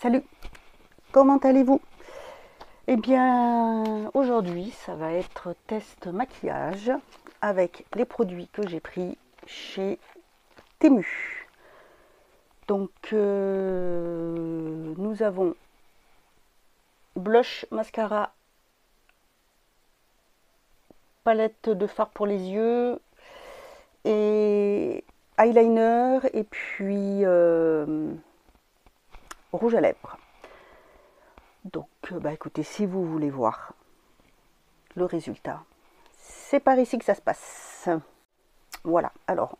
Salut, comment allez-vous? Eh bien, aujourd'hui, ça va être test maquillage avec les produits que j'ai pris chez Temu. Donc, nous avons blush, mascara, palette de fard pour les yeux et eyeliner et puis rouge à lèvres. Donc, écoutez, si vous voulez voir le résultat, c'est par ici que ça se passe. Voilà, alors,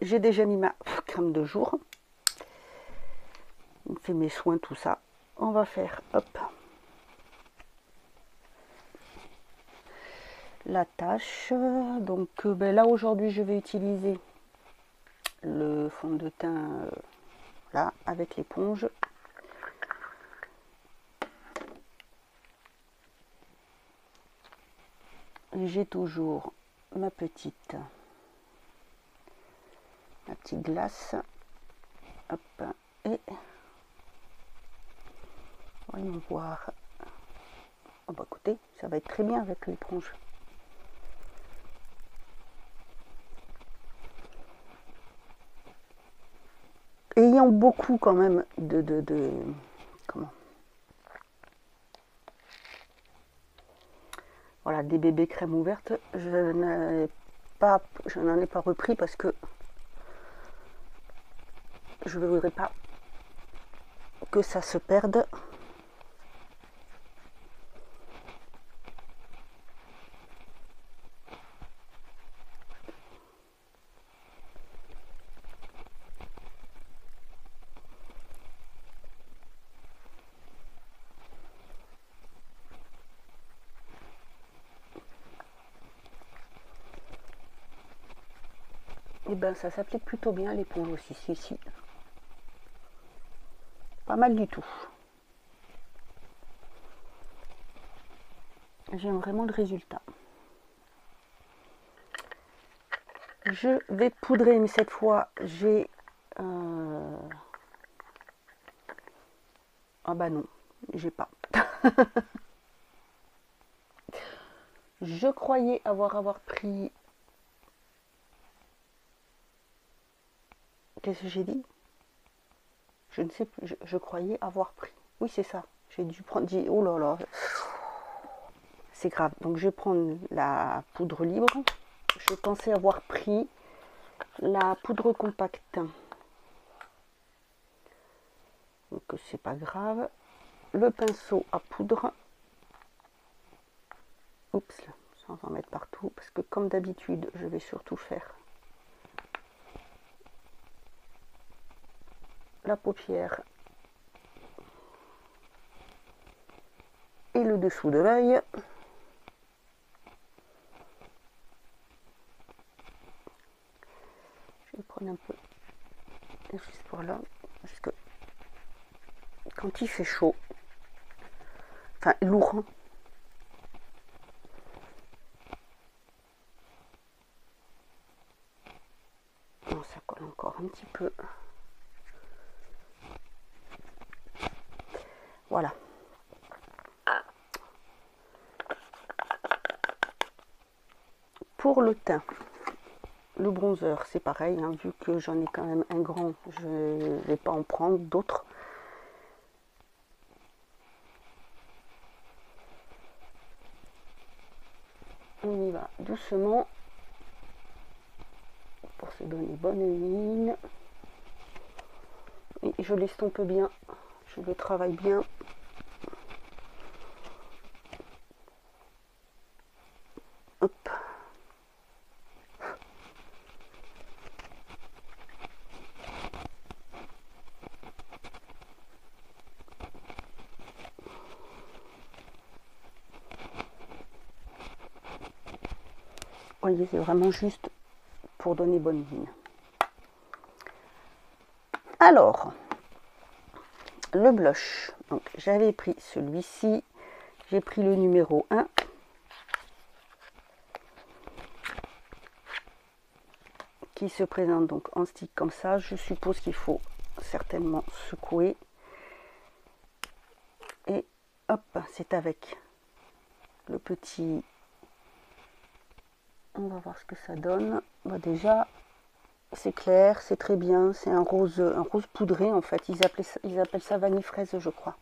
j'ai déjà mis ma crème de jour. Je fais mes soins, tout ça. On va faire, hop, la tâche. Donc, là, aujourd'hui, je vais utiliser le fond de teint, là, avec l'éponge. J'ai toujours ma petite glace, hop, et voyons voir. Oh bah écoutez, ça va être très bien avec l'éponge. Ayant beaucoup quand même comment, voilà, des bébés crème ouverte, je n'en ai pas repris parce que je ne voudrais pas que ça se perde. Et ben ça s'applique plutôt bien l'éponge aussi, ici. Pas mal du tout. J'aime vraiment le résultat. Je vais poudrer, mais cette fois j'ai ah bah non, j'ai pas. Je croyais avoir pris. Qu'est-ce que j'ai dit? Je ne sais plus. Je croyais avoir pris. Oui, c'est ça. J'ai dû prendre. Oh là là. C'est grave. Donc je vais prendre la poudre libre. Je pensais avoir pris la poudre compacte. Donc c'est pas grave. Le pinceau à poudre. Oups, ça on va en mettre partout parce que comme d'habitude, je vais surtout faire la paupière et le dessous de l'œil. Je vais prendre un peu juste pour là parce que quand il fait chaud, enfin lourd, non, ça colle encore un petit peu. Voilà. Pour le teint, le bronzer, c'est pareil, hein, vu que j'en ai quand même un grand, je ne vais pas en prendre d'autres. On y va doucement pour se donner bonne mine. Et je l'estompe bien, je le travaille bien. Hop. Vous voyez, c'est vraiment juste pour donner bonne mine. Alors, le blush. Donc, j'avais pris celui-ci. J'ai pris le numéro 1. Qui se présente donc en stick comme ça. Je suppose qu'il faut certainement secouer. Et hop, c'est avec le petit... On va voir ce que ça donne. Bah déjà, c'est clair, c'est très bien. C'est un rose poudré en fait. Ils appellent ça vanille fraise, je crois.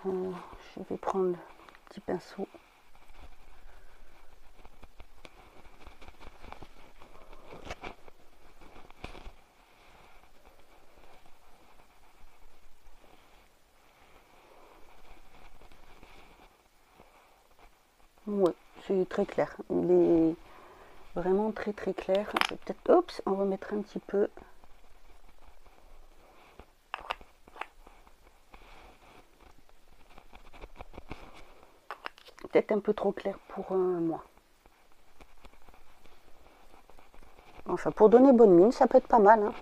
Je vais prendre un petit pinceau. Ouais, c'est très clair. Il est vraiment très très clair. Je vais peut-être, oups, on va mettre un petit peu. Peut-être un peu trop clair pour moi. Enfin, pour donner bonne mine, ça peut être pas mal. Hein.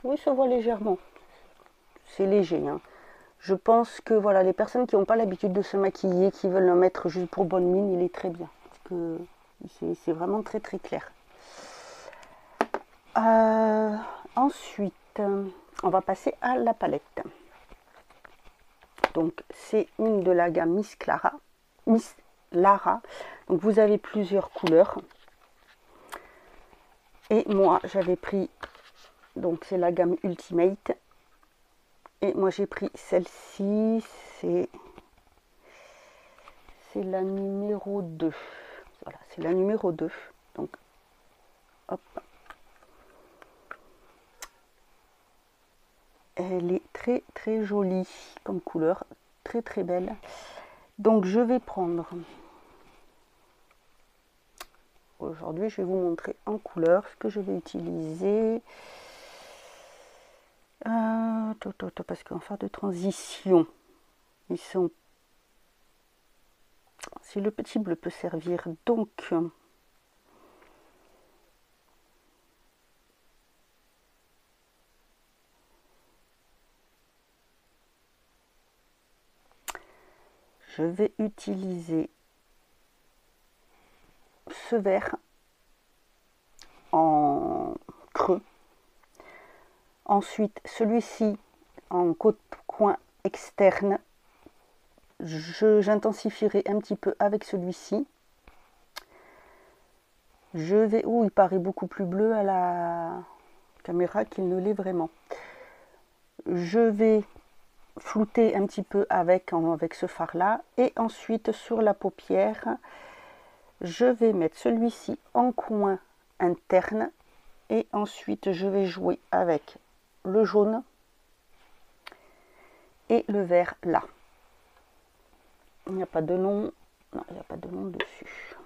Oui, ça voit légèrement. C'est léger. Hein. Je pense que voilà, les personnes qui n'ont pas l'habitude de se maquiller, qui veulent le mettre juste pour bonne mine, il est très bien. Parce que c'est vraiment très très clair. Ensuite, on va passer à la palette. Donc, c'est une de la gamme Miss Lara. Donc, vous avez plusieurs couleurs. Et moi, j'avais pris, donc c'est la gamme Ultimate. Et moi, j'ai pris celle-ci. C'est la numéro 2. Voilà, c'est la numéro 2. Donc, hop. Elle est très très jolie comme couleur, très très belle. Donc je vais prendre, aujourd'hui je vais vous montrer en couleur ce que je vais utiliser. Parce qu'en faire de transition, ils sont... Si le petit bleu peut servir, donc... Je vais utiliser ce vert en creux. Ensuite, celui-ci en coin externe. J'intensifierai un petit peu avec celui-ci. Je vais... Oh, il paraît beaucoup plus bleu à la caméra qu'il ne l'est vraiment. Je vais flouter un petit peu avec ce fard là, et ensuite sur la paupière je vais mettre celui-ci en coin interne, et ensuite je vais jouer avec le jaune et le vert là. Il n'y a pas de nom, non, il n'y a pas de nom dessus.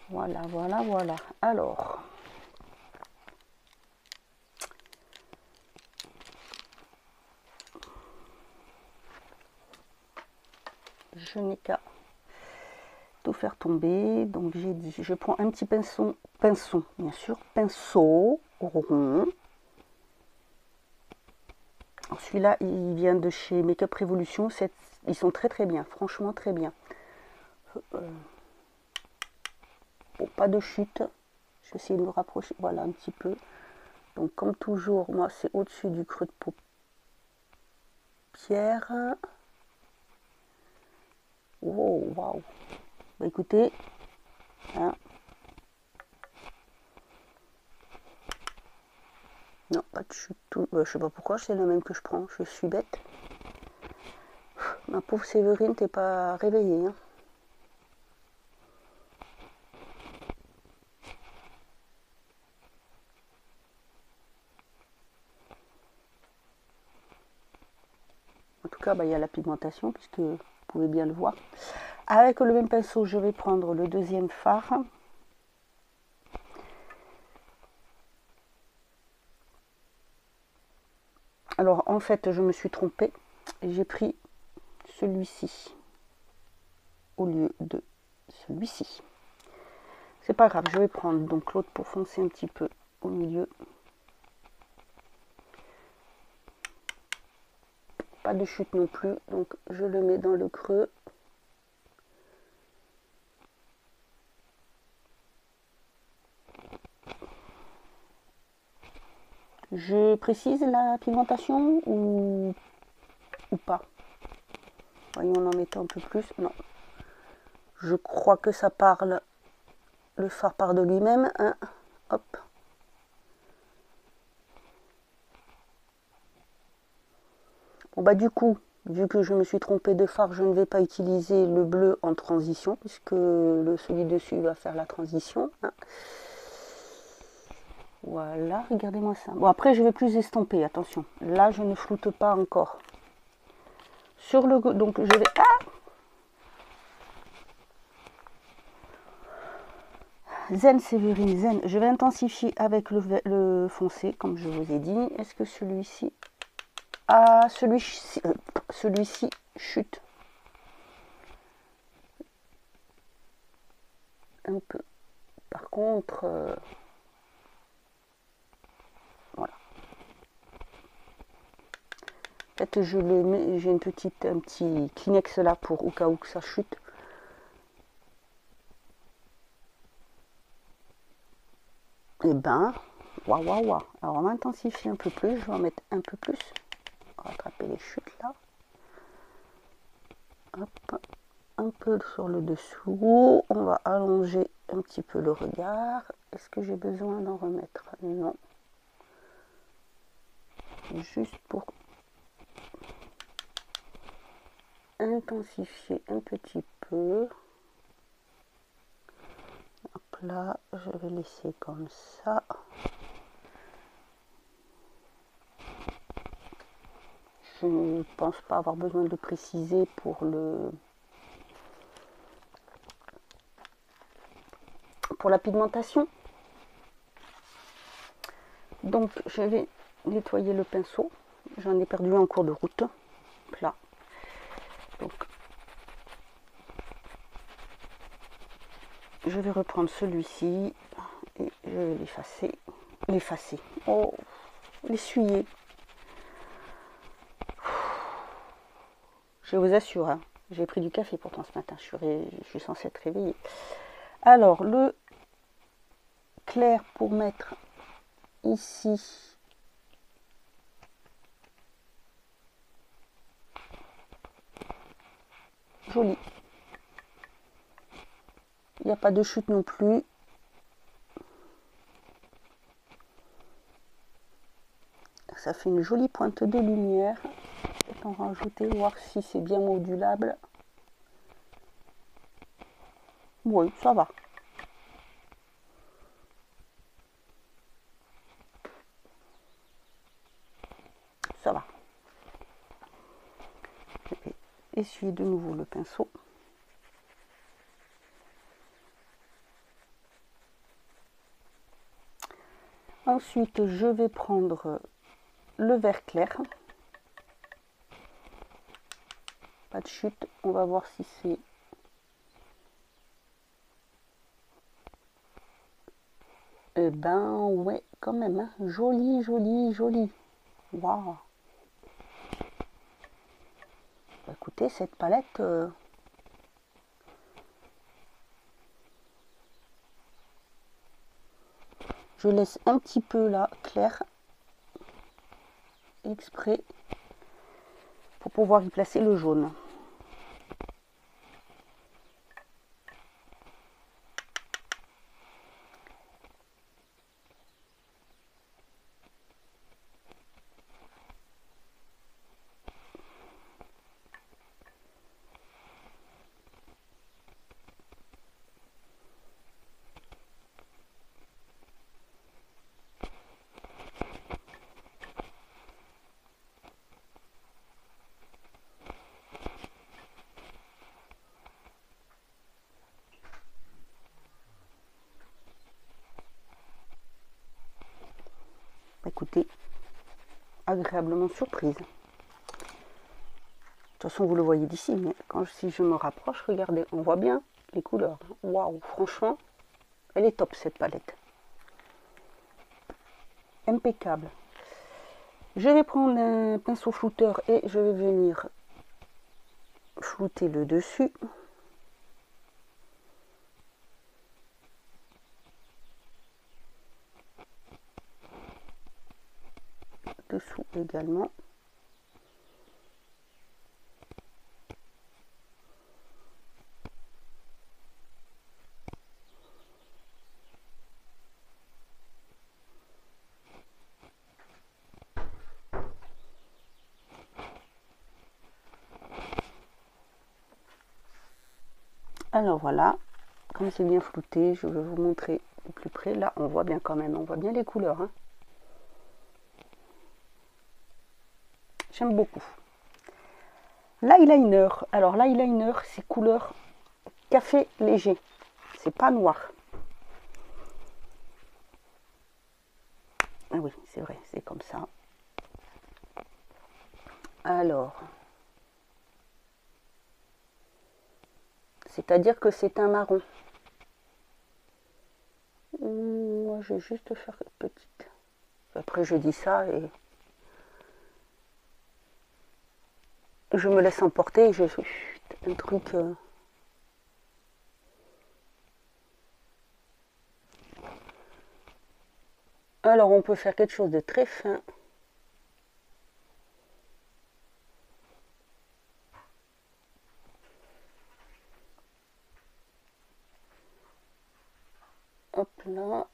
Voilà, voilà, voilà. Alors, je n'ai qu'à tout faire tomber. Donc j'ai dit, je prends un petit pinceau bien sûr, pinceau rond. Celui-là, il vient de chez Make Up Revolution. Ils sont très très bien, franchement très bien. Bon, pas de chute. Je vais essayer de me rapprocher, voilà, un petit peu. Donc comme toujours, moi c'est au-dessus du creux de paupière. Wow, waouh. Bah écoutez, hein. Non, pas de chute. Je sais pas pourquoi, c'est le même que je prends. Je suis bête. Ma pauvre Séverine, t'es pas réveillée. Hein. En tout cas, bah, il y a la pigmentation, puisque vous pouvez bien le voir. Avec le même pinceau, je vais prendre le deuxième fard. Alors, en fait, je me suis trompée. J'ai pris celui-ci au lieu de celui-ci. C'est pas grave, je vais prendre donc l'autre pour foncer un petit peu au milieu. Pas de chute non plus, donc je le mets dans le creux. Je précise la pigmentation ou pas? Voyons en mettant un peu plus. Non. Je crois que ça parle. Le fard part de lui-même. Hein. Hop. Bon bah du coup, vu que je me suis trompée de fard, je ne vais pas utiliser le bleu en transition, puisque celui dessus va faire la transition. Hein. Voilà, regardez-moi ça. Bon après je vais plus estomper, attention. Là je ne floute pas encore. Sur le donc je vais. Ah Zen Séverine, Zen. Je vais intensifier avec le foncé, comme je vous ai dit. Est-ce que celui-ci. Ah, celui-ci chute. Un peu. Par contre. Voilà. Peut-être je le mets. J'ai un petit Kleenex là pour au cas où que ça chute. Et ben, waouh, waouh, waouh. Alors on va intensifier un peu plus, je vais en mettre un peu plus. Rattraper les chutes là. Hop, un peu sur le dessous. On va allonger un petit peu le regard. Est-ce que j'ai besoin d'en remettre? Non. Juste pour intensifier un petit peu. Hop là, je vais laisser comme ça. Je ne pense pas avoir besoin de préciser pour la pigmentation. Donc je vais nettoyer le pinceau. J'en ai perdu en cours de route. Là. Donc je vais reprendre celui-ci et je vais l'effacer. Oh, l'essuyer. Je vous assure, hein, j'ai pris du café pourtant ce matin, je suis censée être réveillée. Alors, le clair pour mettre ici. Joli. Il n'y a pas de chute non plus. Ça fait une jolie pointe de lumière. Et on va rajouter, voir si c'est bien modulable. Oui, ça va. Ça va. Je vais essuyer de nouveau le pinceau. Ensuite, je vais prendre le vert clair. Pas de chute. On va voir si c'est... Eh ben, ouais, quand même. Hein. Joli, joli, joli. Waouh. Bah, écoutez, cette palette... je laisse un petit peu là, clair. Exprès. Pour pouvoir y placer le jaune. Écoutez, agréablement surprise. De toute façon, vous le voyez d'ici, mais si je me rapproche, regardez, on voit bien les couleurs. Waouh, franchement, elle est top cette palette. Impeccable. Je vais prendre un pinceau flouteur et je vais venir flouter le dessus. également. Alors voilà, comme c'est bien flouté, je vais vous montrer de plus près. Là, on voit bien quand même, on voit bien les couleurs. Hein. J'aime beaucoup. L'eyeliner. Alors l'eyeliner, c'est couleur café léger. C'est pas noir. Ah oui, c'est vrai, c'est comme ça. Alors, c'est-à-dire que c'est un marron. Moi, je vais juste faire une petite. Après, je dis ça et je me laisse emporter. Je fais un truc. Alors, on peut faire quelque chose de très fin. Hop là.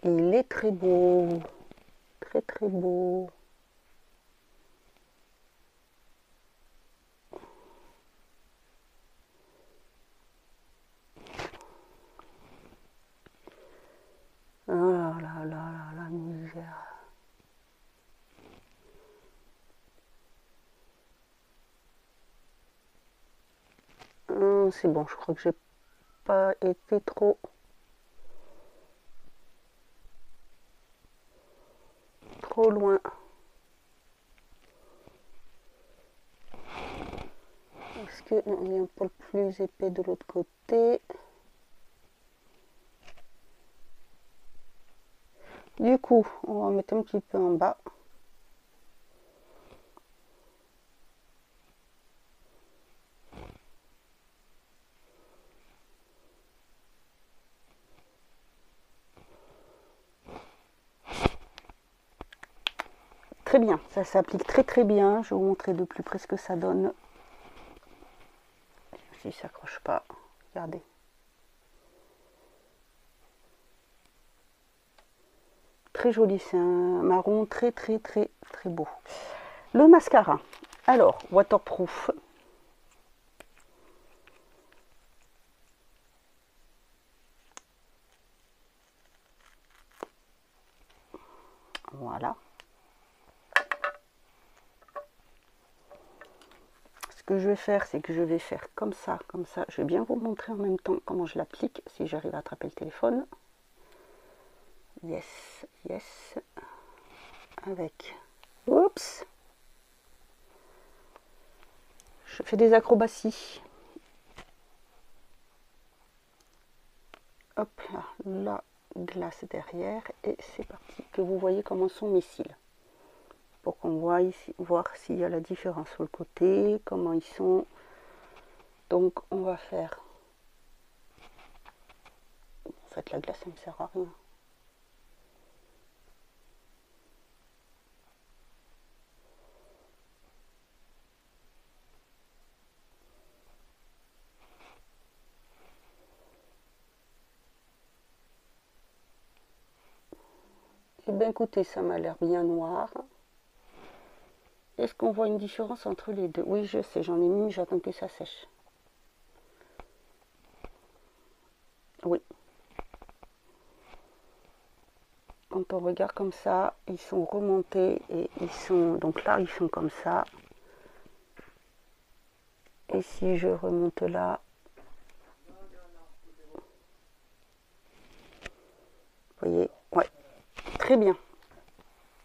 Il est très beau. Très très beau. Oh là là là là, la misère. C'est bon, je crois que j'ai pas été trop loin. Est-ce que non, il y a un peu plus épais de l'autre côté? Du coup, on va mettre un petit peu en bas. Très bien, ça s'applique très très bien. Je vais vous montrer de plus près ce que ça donne. Si ça s'accroche pas, regardez. Très joli, c'est un marron très très très très beau. Le mascara. Alors, waterproof. Voilà. Ce que je vais faire, c'est que je vais faire comme ça, comme ça. Je vais bien vous montrer en même temps comment je l'applique, si j'arrive à attraper le téléphone. Yes, yes. Avec. Oups. Je fais des acrobaties. Hop là, la glace derrière. Et c'est parti. Que vous voyez comment sont mes cils. Pour qu'on voit ici, voir s'il y a la différence sur le côté, comment ils sont. Donc on va faire. En fait, la glace, ça ne me sert à rien. Eh bien écoutez, ça m'a l'air bien noir. Est-ce qu'on voit une différence entre les deux? Oui, je sais, j'en ai mis, j'attends que ça sèche. Oui. Quand on regarde comme ça, ils sont remontés et ils sont... Donc là, ils sont comme ça. Et si je remonte là... Vous voyez? Ouais. Très bien.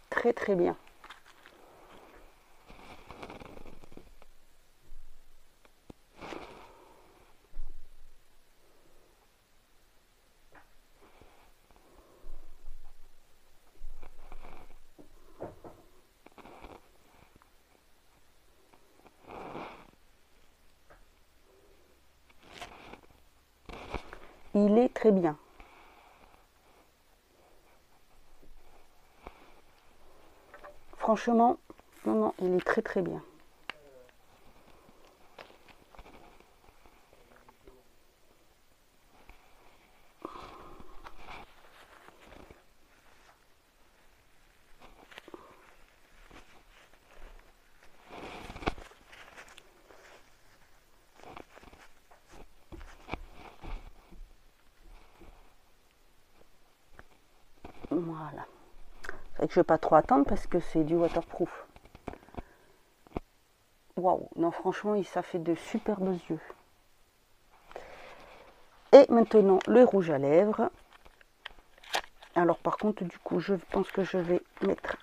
Très très bien. il est très bien. Franchement, non, non, il est très très bien. Voilà. C'est vrai que je ne vais pas trop attendre parce que c'est du waterproof. Waouh, non franchement, ça fait de superbes yeux. Et maintenant, le rouge à lèvres. Alors par contre, du coup, je pense que je vais mettre...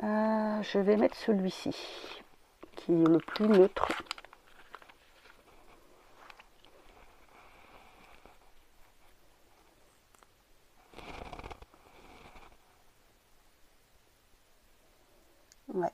je vais mettre celui-ci, qui est le plus neutre. Ouais.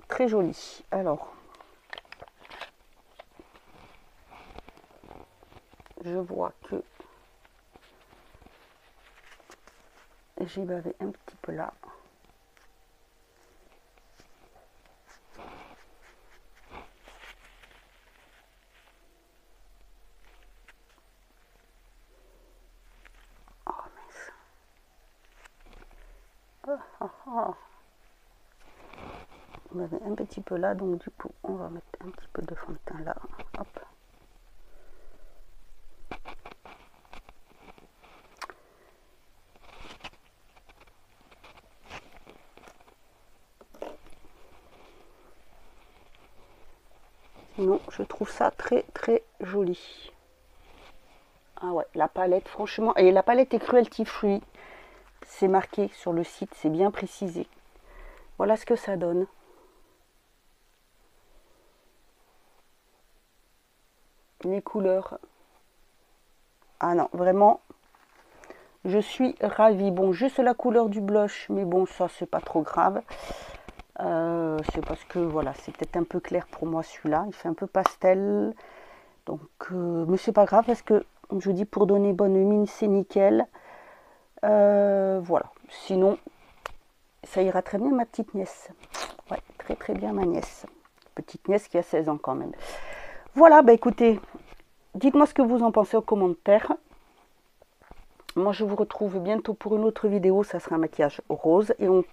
Très joli. Alors, je vois que j'ai bavé un petit peu là. Oh mince. On avait un petit peu là, donc du coup on va mettre un petit peu de fond de teint là. Hop. Sinon je trouve ça très très joli. Ah ouais, la palette franchement, et la palette est Cruelty Free. C'est marqué sur le site, c'est bien précisé. Voilà ce que ça donne. Les couleurs. Ah non, vraiment, je suis ravie. Bon, juste la couleur du blush, mais bon, ça, c'est pas trop grave. C'est parce que, voilà, c'est peut-être un peu clair pour moi, celui-là. Il fait un peu pastel. Donc, mais c'est pas grave, parce que, je dis, pour donner bonne mine, c'est nickel. Voilà. Sinon, ça ira très bien, ma petite nièce. Ouais, très très bien, ma nièce. Petite nièce qui a 16 ans quand même. Voilà, bah écoutez, dites-moi ce que vous en pensez en commentaire. Moi, je vous retrouve bientôt pour une autre vidéo. Ça sera un maquillage rose. Et on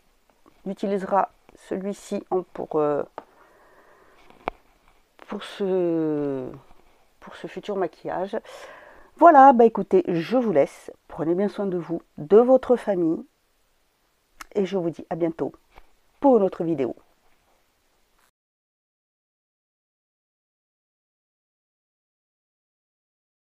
utilisera celui-ci pour ce futur maquillage. Voilà, bah écoutez, je vous laisse. Prenez bien soin de vous, de votre famille. Et je vous dis à bientôt pour une autre vidéo.